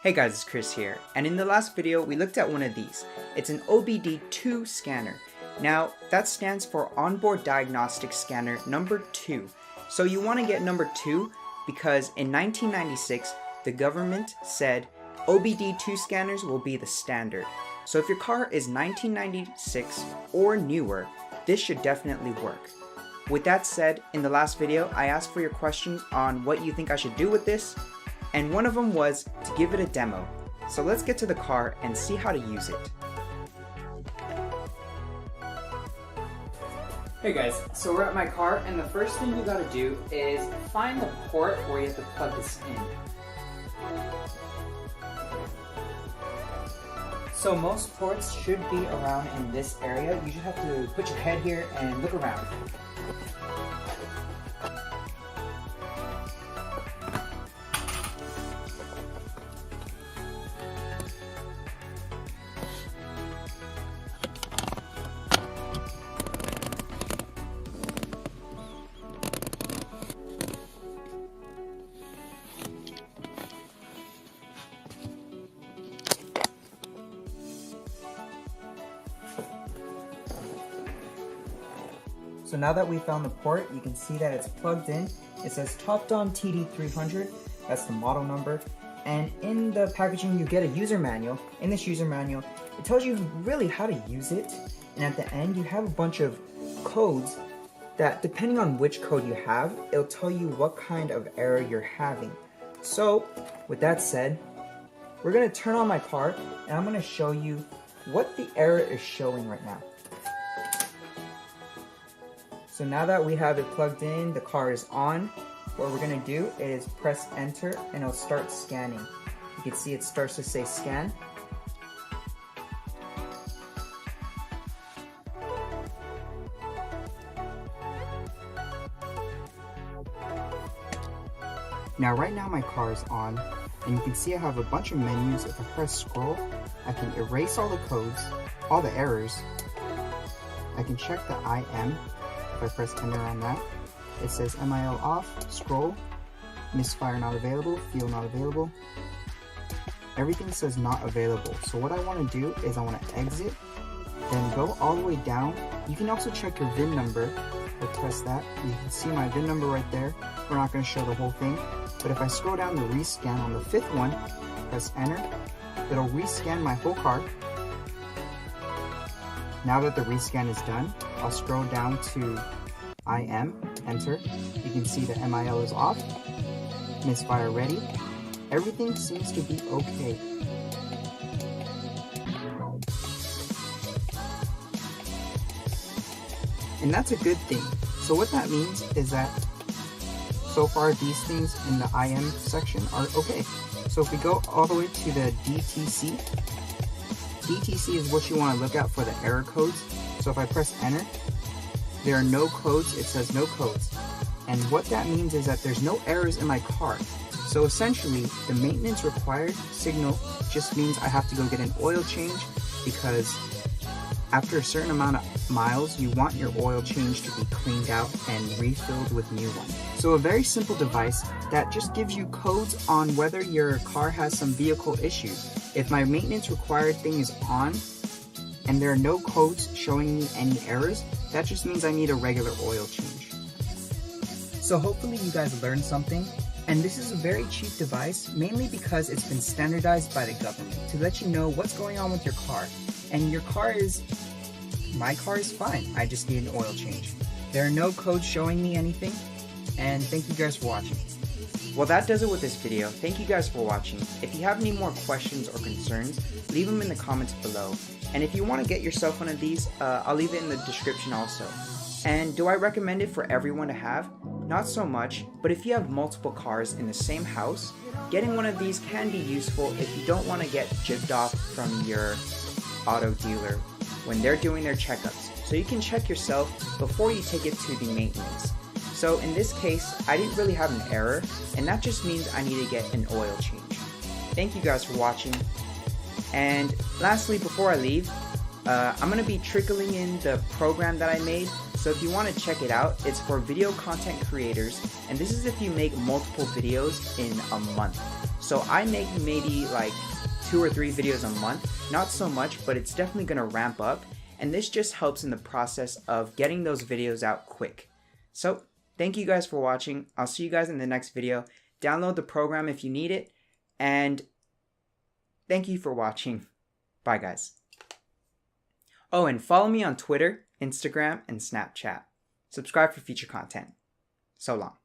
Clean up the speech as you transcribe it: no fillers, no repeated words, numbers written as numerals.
Hey guys, it's Chris here, and in the last video we looked at one of these. It's an OBD2 scanner. Now that stands for Onboard Diagnostic Scanner number 2. So you want to get number 2 because in 1996 the government said OBD2 scanners will be the standard. So if your car is 1996 or newer, this should definitely work. With that said, in the last video I asked for your questions on what you think I should do with this, and one of them was to give it a demo. So let's get to the car and see how to use it. Hey guys, so we're at my car, and the first thing you gotta do is find the port where you have to plug this in. So most ports should be around in this area. You just have to put your head here and look around. So now that we found the port, you can see that it's plugged in. It says Topdom Td300, that's the model number. And in the packaging you get a user manual. In this user manual, it tells you really how to use it. And at the end you have a bunch of codes that, depending on which code you have, it'll tell you what kind of error you're having. So with that said, we're going to turn on my car and I'm going to show you what the error is showing right now. So now that we have it plugged in, the car is on, what we're going to do is press enter and it'll start scanning. You can see it starts to say scan. Now right now my car is on, and you can see I have a bunch of menus. If I press scroll, I can erase all the codes, all the errors. I can check the IM. If I press enter on that, it says MIL off, scroll, misfire not available, fuel not available. Everything says not available. So what I want to do is I want to exit, then go all the way down. You can also check your VIN number. If I press that, you can see my VIN number right there. We're not going to show the whole thing, but if I scroll down to rescan on the 5th one, press enter, it'll rescan my whole car. Now that the rescan is done, I'll scroll down to IM, enter. You can see the MIL is off, misfire ready. Everything seems to be okay. And that's a good thing. So what that means is that so far these things in the IM section are okay. So if we go all the way to the DTC, DTC is what you want to look out for the error codes. So if I press enter, there are no codes, it says no codes. And what that means is that there's no errors in my car. So essentially, the maintenance required signal just means I have to go get an oil change, because after a certain amount of miles, you want your oil change to be cleaned out and refilled with new one. So a very simple device that just gives you codes on whether your car has some vehicle issues. If my maintenance required thing is on and there are no codes showing me any errors, that just means I need a regular oil change. So hopefully you guys learned something. And this is a very cheap device, mainly because it's been standardized by the government to let you know what's going on with your car. And your car is, my car is fine, I just need an oil change. There are no codes showing me anything, and thank you guys for watching. Well, that does it with this video. Thank you guys for watching. If you have any more questions or concerns, leave them in the comments below. And if you want to get yourself one of these, I'll leave it in the description also. And do I recommend it for everyone to have? Not so much, but if you have multiple cars in the same house, getting one of these can be useful if you don't want to get jipped off from your auto dealer when they're doing their checkups. So you can check yourself before you take it to the maintenance. So in this case, I didn't really have an error, and that just means I need to get an oil change. Thank you guys for watching. And lastly, before I leave, I'm going to be trickling in the program that I made. So if you want to check it out, it's for video content creators, and this is if you make multiple videos in a month. So I make maybe like 2 or 3 videos a month, not so much, but it's definitely gonna ramp up, and this just helps in the process of getting those videos out quick. So thank you guys for watching. I'll see you guys in the next video. Download the program if you need it, and thank you for watching. Bye guys. Oh, and follow me on Twitter, Instagram, and Snapchat. Subscribe for future content. So long.